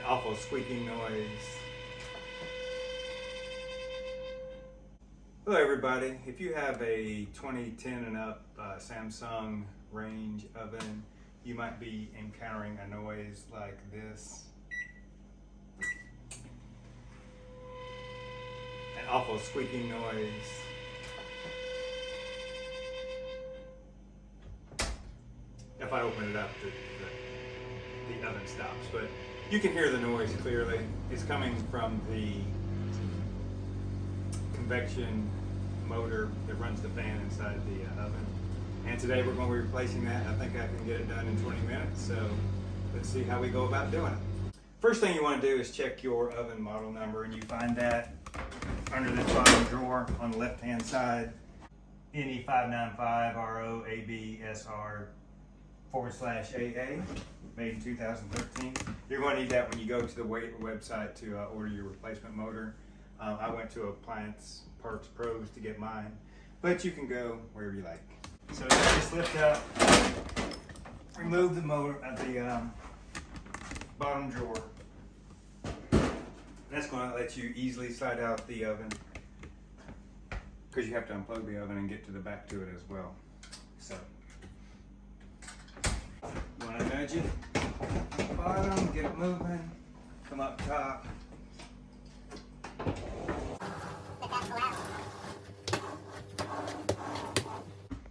awful squeaking noise. Hello everybody, if you have a 2010 and up Samsung range oven, you might be encountering a noise like this. An awful squeaking noise. If I open it up, the oven stops, but you can hear the noise clearly. It's coming from the convection motor that runs the fan inside the oven. And today we're going to be replacing that. I think I can get it done in 20 minutes, so let's see how we go about doing it. First thing you want to do is check your oven model number, and you find that under the bottom drawer on the left hand side. NE595 ROABSR/AA, made in 2013. You're going to need that when you go to the website to order your replacement motor. I went to Appliance Parts Pros to get mine, but you can go wherever you like. So you just lift up, remove the motor at the bottom drawer. That's going to let you easily slide out the oven, because you have to unplug the oven and get to the back to it as well. So you want to nudge it at the bottom, get it moving, come up top.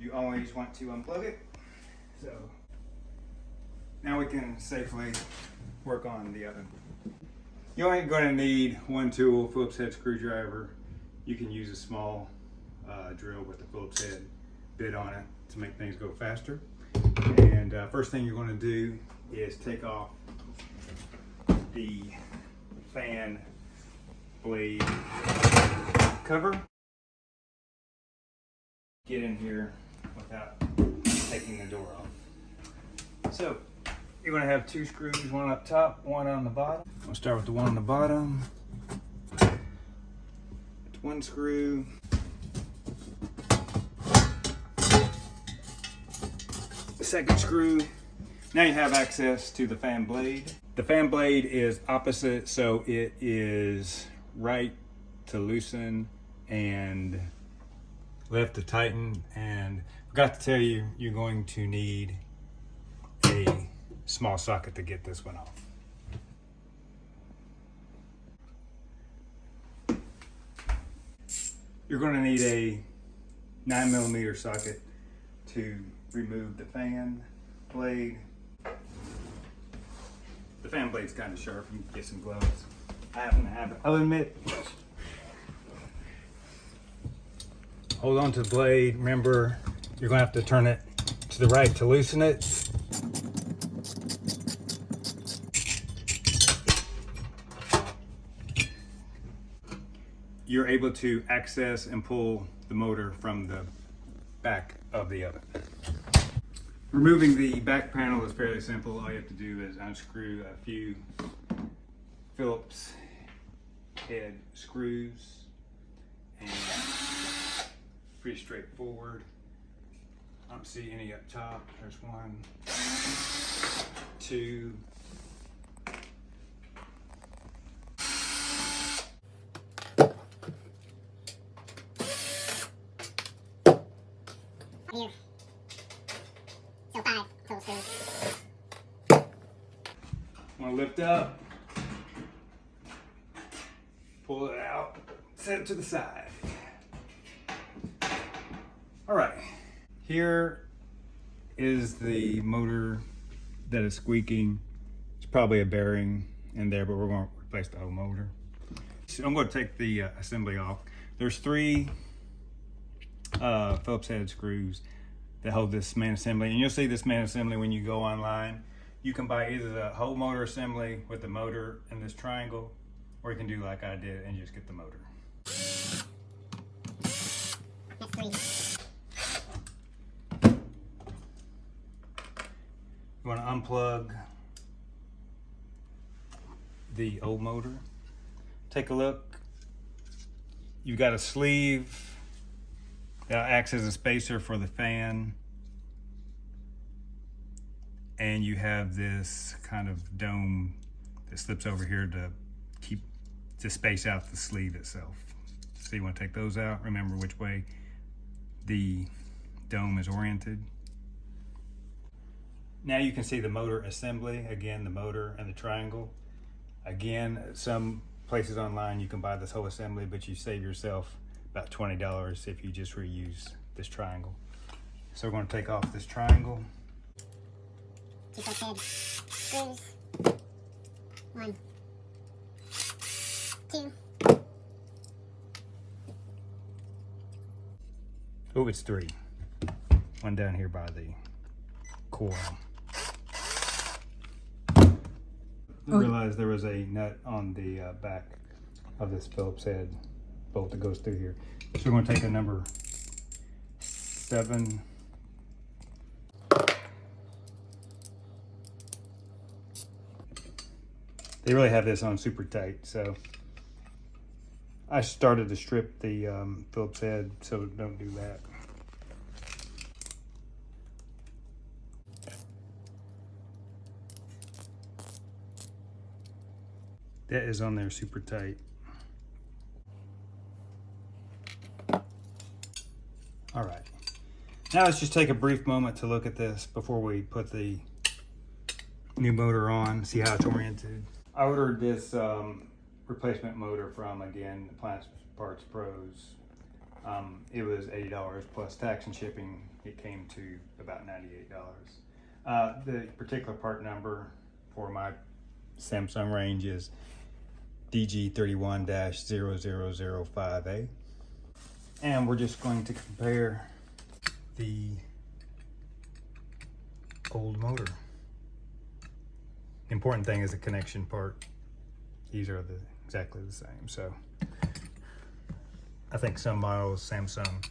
You always want to unplug it. So now we can safely work on the oven. You're only going to need one tool, Phillips head screwdriver. You can use a small drill with the Phillips head bit on it to make things go faster. And first thing you're going to do is take off the fan blade cover. Get in here without taking the door off. So you're going to have two screws, one up top, one on the bottom. We'll start with the one on the bottom. It's one screw. The second screw. Now you have access to the fan blade. The fan blade is opposite, so it is right to loosen and left to tighten. And I forgot to tell you, you're going to need a small socket to get this one off. You're going to need a 9mm socket to remove the fan blade. The fan blade's kind of sharp. You can get some gloves. I happen to have it. I'll admit. Hold on to the blade. Remember, you're going to have to turn it to the right to loosen it. You're able to access and pull the motor from the back of the oven. Removing the back panel is fairly simple. All you have to do is unscrew a few Phillips head screws, and pretty straightforward. I don't see any up top. There's one, two, here. So 5 total screws. want to lift up, pull it out, set it to the side. All right, here is the motor that is squeaking. It's probably a bearing in there, but we're going to replace the whole motor. So I'm going to take the assembly off. There's 3 Phillips head screws that hold this main assembly, and you'll see this main assembly when you go online. You can buy either the whole motor assembly with the motor in this triangle, or you can do like I did and just get the motor. That's 3. You want to unplug the old motor. Take a look. You've got a sleeve that acts as a spacer for the fan, and you have this kind of dome that slips over here to space out the sleeve itself. So you want to take those out. Remember which way the dome is oriented. Now you can see the motor assembly. Again, the motor and the triangle. Again, some places online you can buy this whole assembly, but you save yourself about $20 if you just reuse this triangle. So we're going to take off this triangle. Keep those head screws. 1, 2. Oh, it's 3. One down here by the coil. I realized there was a nut on the back of this Phillips head bolt that goes through here. So we're going to take a number 7. They really have this on super tight, so I started to strip the Phillips head, so don't do that. That is on there super tight. All right. Now let's just take a brief moment to look at this before we put the new motor on, see how it's oriented. I ordered this replacement motor from, again, Appliance Parts Pros. It was $80 plus tax and shipping. It came to about $98. The particular part number for my Samsung range is DG31-0005A. And we're just going to compare the old motor. The important thing is the connection part. These are exactly the same. So I think some models, Samsung,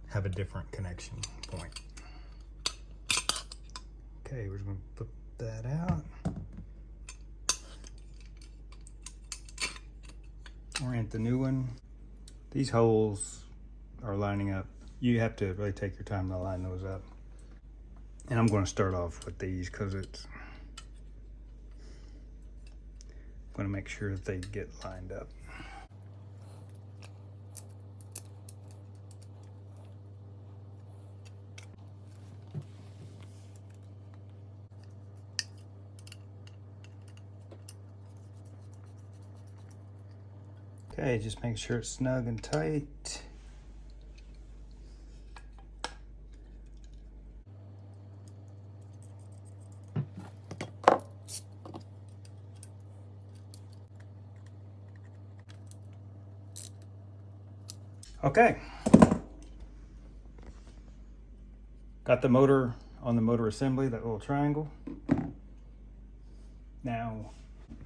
have a different connection point. Okay, we're just going to put that out. Orient the new one. These holes are lining up. You have to really take your time to line those up. And I'm going to start off with these because it's going to make sure that they get lined up. Okay, just make sure it's snug and tight. Okay. Got the motor on the motor assembly, that little triangle. Now,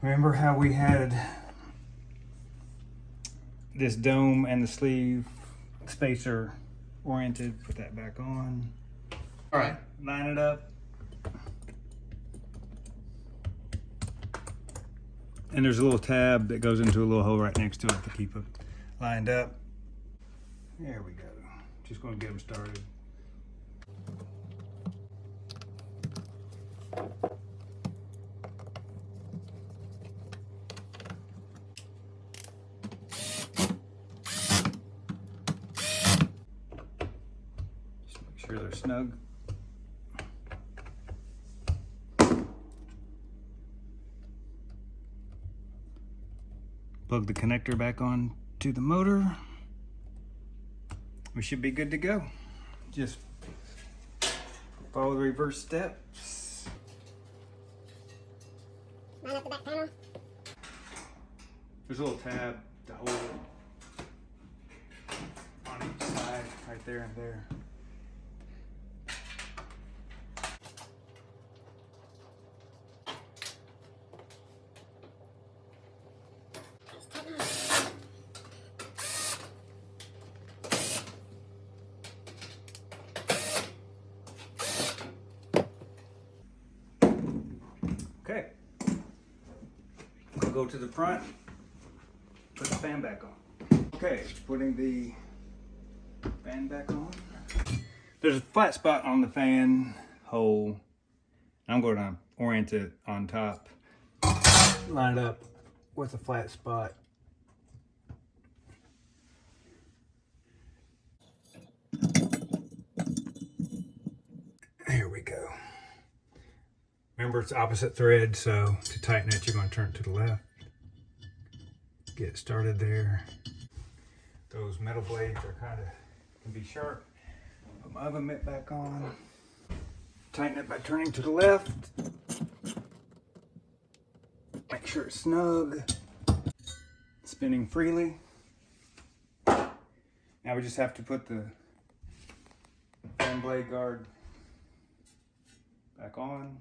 remember how we had this dome and the sleeve spacer oriented? Put that back on. All right, line it up. And there's a little tab that goes into a little hole right next to it to keep it lined up. There we go. Just going to get them started. Just make sure they're snug. Plug the connector back on to the motor. We should be good to go. Just follow the reverse steps. Line up the back panel. There's a little tab to hold it on each side, right there and there. Okay, we'll go to the front, put the fan back on. Okay, putting the fan back on. There's a flat spot on the fan hole. I'm going to orient it on top. line it up with a flat spot. Here we go. Remember, it's opposite thread, so to tighten it, you're going to turn it to the left. Get it started there. Those metal blades are can be sharp. Put my oven mitt back on. Tighten it by turning to the left. Make sure it's snug. Spinning freely. Now we just have to put the fan blade guard back on.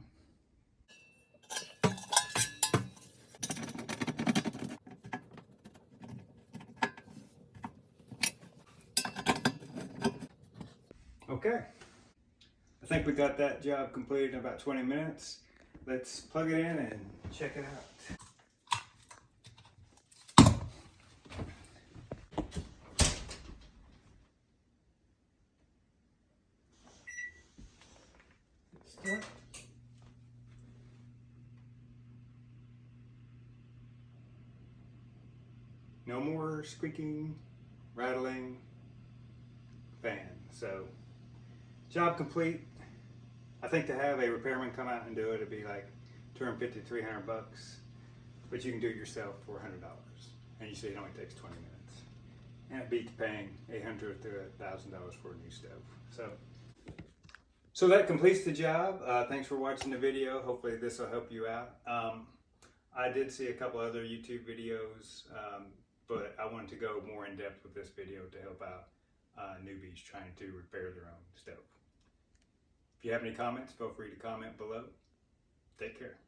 Okay, I think we got that job completed in about 20 minutes. Let's plug it in and check it out. Start. No more squeaking, rattling fan. So, job complete. I think to have a repairman come out and do it, it'd be like $250 to $300, but you can do it yourself for $100. And you say it only takes 20 minutes. And it beats paying $800 to $1,000 for a new stove. So that completes the job. Thanks for watching the video. Hopefully this will help you out. I did see a couple other YouTube videos, but I wanted to go more in depth with this video to help out newbies trying to repair their own stove. If you have any comments, feel free to comment below. Take care.